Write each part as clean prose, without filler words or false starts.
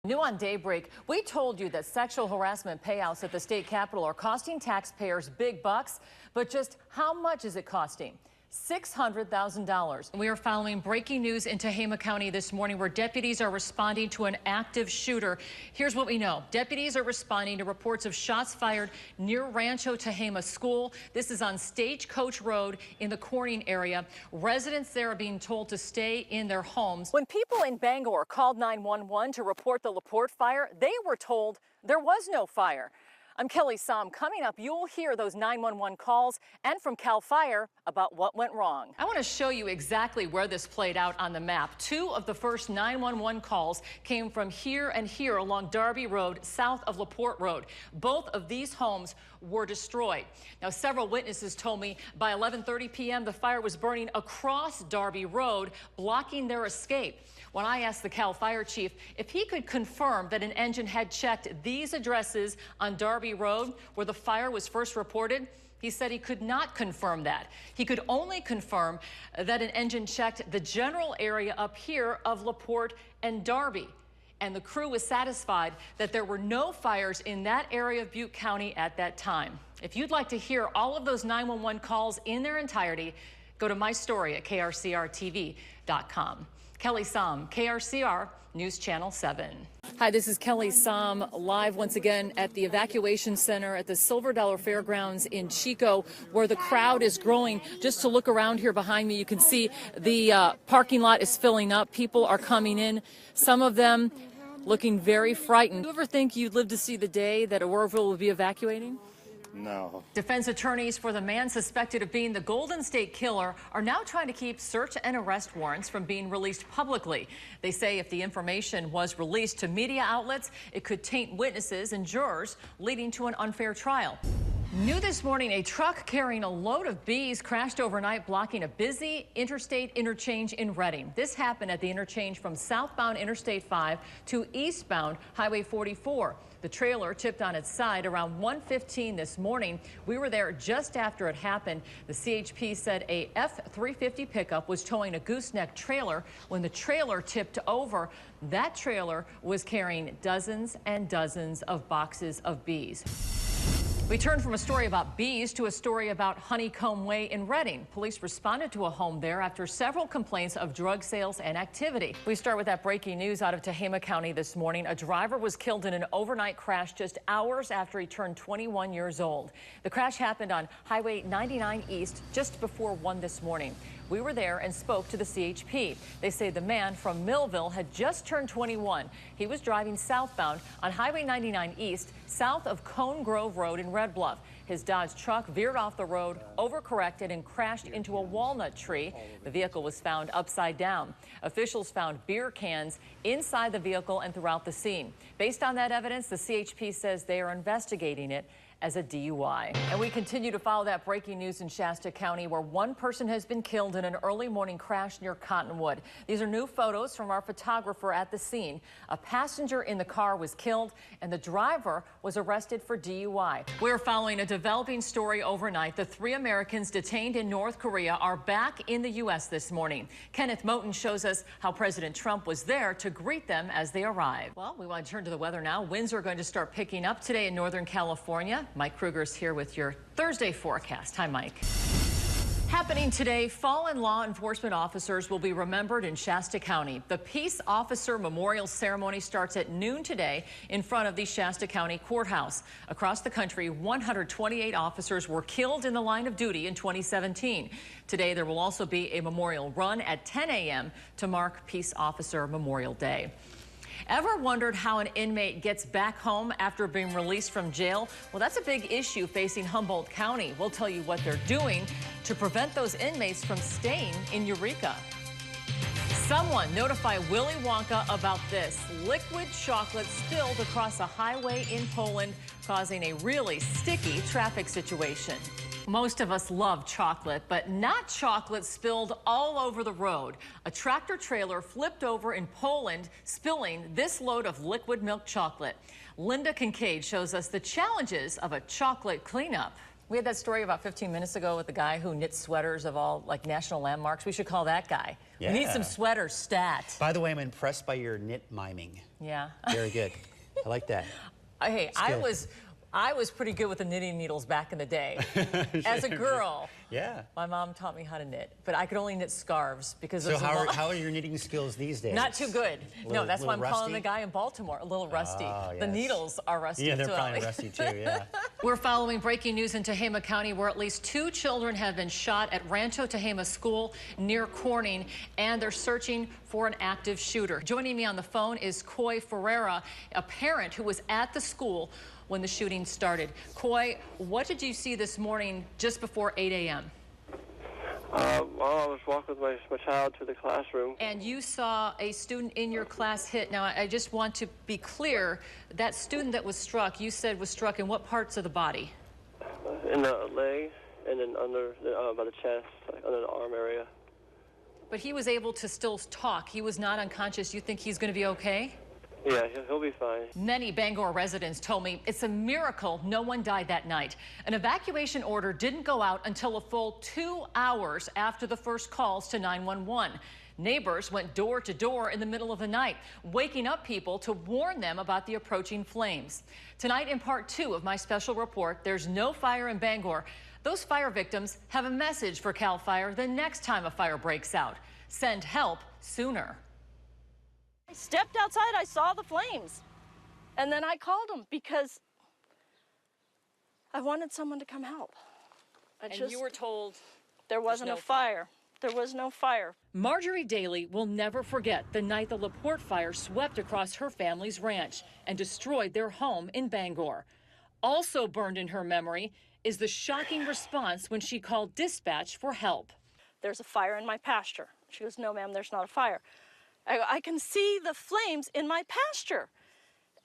New on Daybreak, we told you that sexual harassment payouts at the state capitol are costing taxpayers big bucks, but just how much is it costing? $600,000. We are following breaking news in Tehama County this morning where deputies are responding to an active shooter. Here's what we know. Deputies are responding to reports of shots fired near Rancho Tehama School. This is on Stagecoach Road in the Corning area. Residents there are being told to stay in their homes. When people in Bangor called 911 to report the LaPorte fire, they were told there was no fire. I'm Kelli Saam. Coming up, you'll hear those 911 calls and from CAL FIRE about what went wrong. I want to show you exactly where this played out on the map. Two of the first 911 calls came from here and here along Darby Road, south of LaPorte Road. Both of these homes were destroyed. Now, several witnesses told me by 11:30 p.m. the fire was burning across Darby Road, blocking their escape. When I asked the CAL FIRE chief if he could confirm that an engine had checked these addresses on Darby Road where the fire was first reported, he said he could not confirm that. He could only confirm that an engine checked the general area up here of LaPorte and Darby. And the crew was satisfied that there were no fires in that area of Butte County at that time. If you'd like to hear all of those 911 calls in their entirety, go to my story at krcrtv.com. Kelli Saam, KRCR News Channel 7. Hi, this is Kelli Saam, live once again at the evacuation center at the Silver Dollar Fairgrounds in Chico, where the crowd is growing. Just to look around here behind me, you can see the parking lot is filling up. People are coming in, some of them looking very frightened. Do you ever think you'd live to see the day that Oroville will be evacuating? No. Defense attorneys for the man suspected of being the Golden State Killer are now trying to keep search and arrest warrants from being released publicly. They say if the information was released to media outlets, it could taint witnesses and jurors, leading to an unfair trial. New this morning, a truck carrying a load of bees crashed overnight, blocking a busy interstate interchange in Redding. This happened at the interchange from southbound Interstate 5 to eastbound Highway 44. The trailer tipped on its side around 1:15 this morning. We were there just after it happened. The CHP said a F-350 pickup was towing a gooseneck trailer when the trailer tipped over. That trailer was carrying dozens and dozens of boxes of bees. We turn from a story about bees to a story about Honeycomb Way in Redding. Police responded to a home there after several complaints of drug sales and activity. We start with that breaking news out of Tehama County this morning. A driver was killed in an overnight crash just hours after he turned 21 years old. The crash happened on Highway 99 East just before 1 this morning. We were there and spoke to the CHP. They say the man from Millville had just turned 21. He was driving southbound on Highway 99 East, south of Cone Grove Road in Red Bluff. His Dodge truck veered off the road, overcorrected, and crashed into a walnut tree. The vehicle was found upside down. Officials found beer cans inside the vehicle and throughout the scene. Based on that evidence, the CHP says they are investigating it as a DUI. And we continue to follow that breaking news in Shasta County, where one person has been killed in an early morning crash near Cottonwood. These are new photos from our photographer at the scene. A passenger in the car was killed and the driver was arrested for DUI. We're following a developing story overnight. The 3 Americans detained in North Korea are back in the U.S. this morning. Kenneth Moten shows us how President Trump was there to greet them as they arrived. Well, we want to turn to the weather now. Winds are going to start picking up today in Northern California. Mike Kruger's here with your Thursday forecast. Hi, Mike. Happening today, fallen law enforcement officers will be remembered in Shasta County. The Peace Officer Memorial Ceremony starts at noon today in front of the Shasta County Courthouse. Across the country, 128 officers were killed in the line of duty in 2017. Today, there will also be a memorial run at 10 a.m. to mark Peace Officer Memorial Day. Ever wondered how an inmate gets back home after being released from jail? Well, that's a big issue facing Humboldt County. We'll tell you what they're doing to prevent those inmates from staying in Eureka. Someone notify Willy Wonka about this. Liquid chocolate spilled across a highway in Poland, causing a really sticky traffic situation. Most of us love chocolate, but not chocolate spilled all over the road. A tractor trailer flipped over in Poland, spilling this load of liquid milk chocolate. Linda Kincaid shows us the challenges of a chocolate cleanup. We had that story about 15 minutes ago with the guy who knits sweaters of all like national landmarks. We should call that guy. Yeah. We need some sweaters stat. By the way, I'm impressed by your knit miming. Yeah. Very good. I like that. Hey, I was pretty good with the knitting needles back in the day. As a girl, yeah, my mom taught me how to knit, but I could only knit scarves because so of how are your knitting skills these days? Not too good. No, that's why I'm rusty? calling the guy in Baltimore a little rusty. Oh, yes. The needles are rusty. Yeah, they're as well. probably rusty too, yeah. We're following breaking news in Tehama County where at least 2 children have been shot at Rancho Tehama School near Corning, and they're searching for an active shooter. Joining me on the phone is Coy Ferreira, a parent who was at the school when the shooting started. Coy, what did you see this morning just before 8 a.m.? Well, I was walking with my child to the classroom. And you saw a student in your class hit. Now, I just want to be clear, that student that was struck, you said was struck in what parts of the body? In the leg, and then under, by the chest, like under the arm area. But he was able to still talk. He was not unconscious. You think he's going to be okay? Yeah, he'll be fine. Many Bangor residents told me it's a miracle no one died that night. An evacuation order didn't go out until a full 2 hours after the first calls to 911. Neighbors went door to door in the middle of the night, waking up people to warn them about the approaching flames. Tonight in part 2 of my special report, there's no fire in Bangor. Those fire victims have a message for CAL FIRE the next time a fire breaks out. Send help sooner. I stepped outside, I saw the flames, and then I called them because I wanted someone to come help. You were told there wasn't a fire. There was no fire. Marjorie Daly will never forget the night the LaPorte fire swept across her family's ranch and destroyed their home in Bangor. Also burned in her memory is the shocking response when she called dispatch for help. There's a fire in my pasture. She goes, no, ma'am, there's not a fire. I can see the flames in my pasture.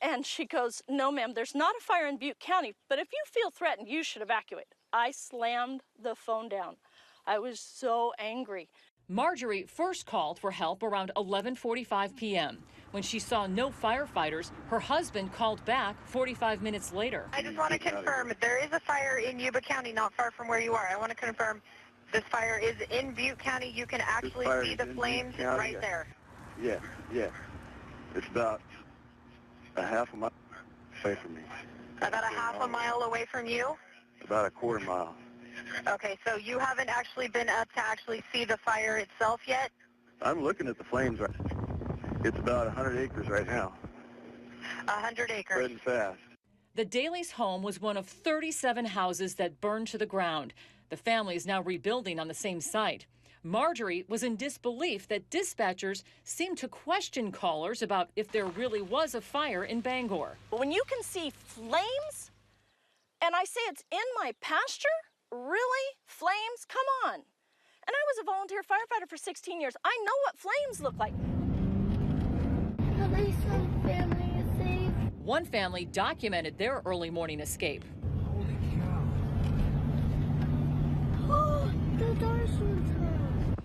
And she goes, no, ma'am, there's not a fire in Butte County, but if you feel threatened, you should evacuate. I slammed the phone down. I was so angry. Marjorie first called for help around 11:45 p.m. When she saw no firefighters, her husband called back 45 minutes later. I just want to confirm there is a fire in Yuba County, not far from where you are. I want to confirm this fire is in Butte County. You can actually see the flames right there. Yeah. It's about a half a mile away from me. About a half a mile away from you? About a quarter mile. Okay, so you haven't actually been up to actually see the fire itself yet? I'm looking at the flames right now. It's about 100 acres right now. 100 acres. Spreading fast. The Daly's home was one of 37 houses that burned to the ground. The family is now rebuilding on the same site. Marjorie was in disbelief that dispatchers seemed to question callers about if there really was a fire in Bangor. When you can see flames, and I say it's in my pasture, really? Flames? Come on. And I was a volunteer firefighter for 16 years. I know what flames look like. At least some family is safe. One family documented their early morning escape. Holy cow. Oh, the door's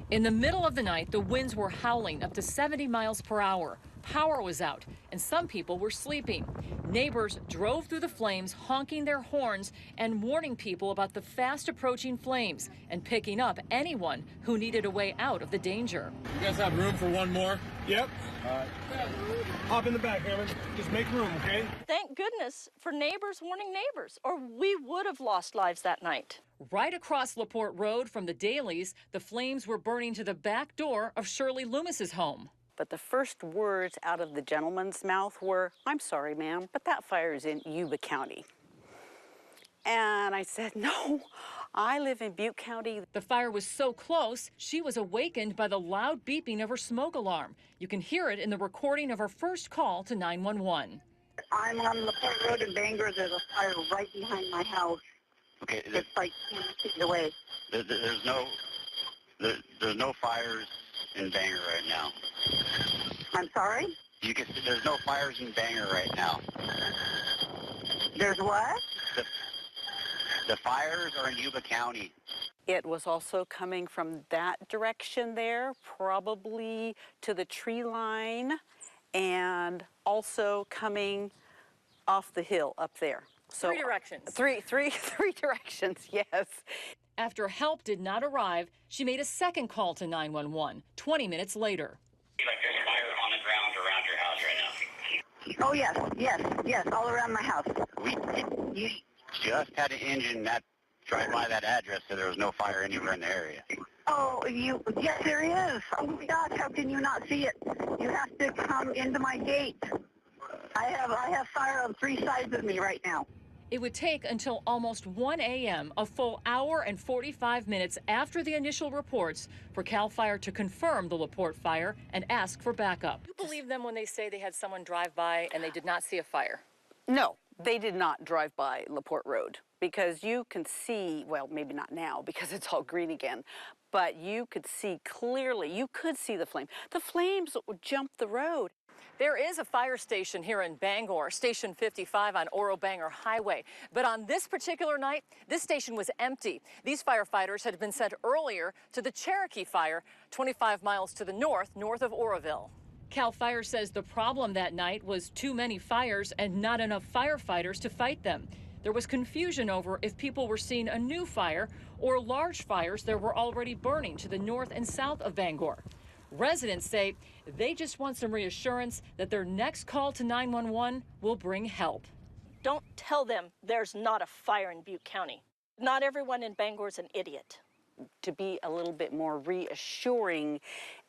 In the middle of the night, the winds were howling up to 70 miles per hour. Power was out, and some people were sleeping. Neighbors drove through the flames, honking their horns and warning people about the fast approaching flames and picking up anyone who needed a way out of the danger. You guys have room for one more? Yep. Hop in the back, Hammond. Just make room, okay? Thank goodness for neighbors warning neighbors, or we would have lost lives that night. Right across LaPorte Road from the Dalys, the flames were burning to the back door of Shirley Loomis's home. But the first words out of the gentleman's mouth were, "I'm sorry, ma'am, but that fire is in Yuba County." And I said, "No, I live in Butte County." The fire was so close, she was awakened by the loud beeping of her smoke alarm. You can hear it in the recording of her first call to 911. I'm on LaPorte Road in Bangor. There's a fire right behind my house. Okay. It's like 10 feet away. There's no fires in Bangor right now. I'm sorry? There's no fires in Bangor right now. There's what? The fires are in Yuba County. It was also coming from that direction there, probably to the tree line, and also coming off the hill up there. So, 3 directions. Three directions, yes. After help did not arrive, she made a second call to 911 20 minutes later. Like there's a fire on the ground around your house right now. Oh, yes, all around my house. We just had an engine that drive by that address, so there was no fire anywhere in the area. Oh, yes, there is. Oh my gosh, how can you not see it? You have to come into my gate. I have fire on 3 sides of me right now. It would take until almost 1 a.m., a full hour and 45 minutes after the initial reports, for CAL FIRE to confirm the LaPorte fire and ask for backup. You believe them when they say they had someone drive by and they did not see a fire? No, they did not drive by LaPorte Road, because you can see, well, maybe not now because it's all green again, but you could see clearly, you could see the flame. The flames jumped the road. There is a fire station here in Bangor, Station 55 on Oro-Bangor Highway. But on this particular night, this station was empty. These firefighters had been sent earlier to the Cherokee Fire, 25 miles to the north of Oroville. CAL FIRE says the problem that night was too many fires and not enough firefighters to fight them. There was confusion over if people were seeing a new fire or large fires that were already burning to the north and south of Bangor. Residents say they just want some reassurance that their next call to 911 will bring help. Don't tell them there's not a fire in Butte County. Not everyone in Bangor is an idiot. To be a little bit more reassuring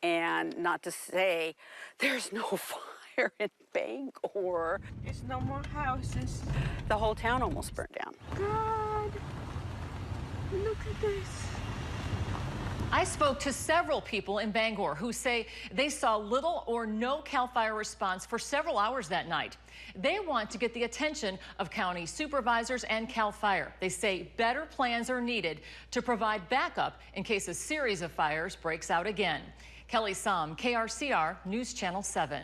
and not to say there's no fire in Bangor. There's no more houses. The whole town almost burned down. God, look at this. I spoke to several people in Bangor who say they saw little or no CAL FIRE response for several hours that night. They want to get the attention of county supervisors and CAL FIRE. They say better plans are needed to provide backup in case a series of fires breaks out again. Kelli Saam, KRCR News Channel 7.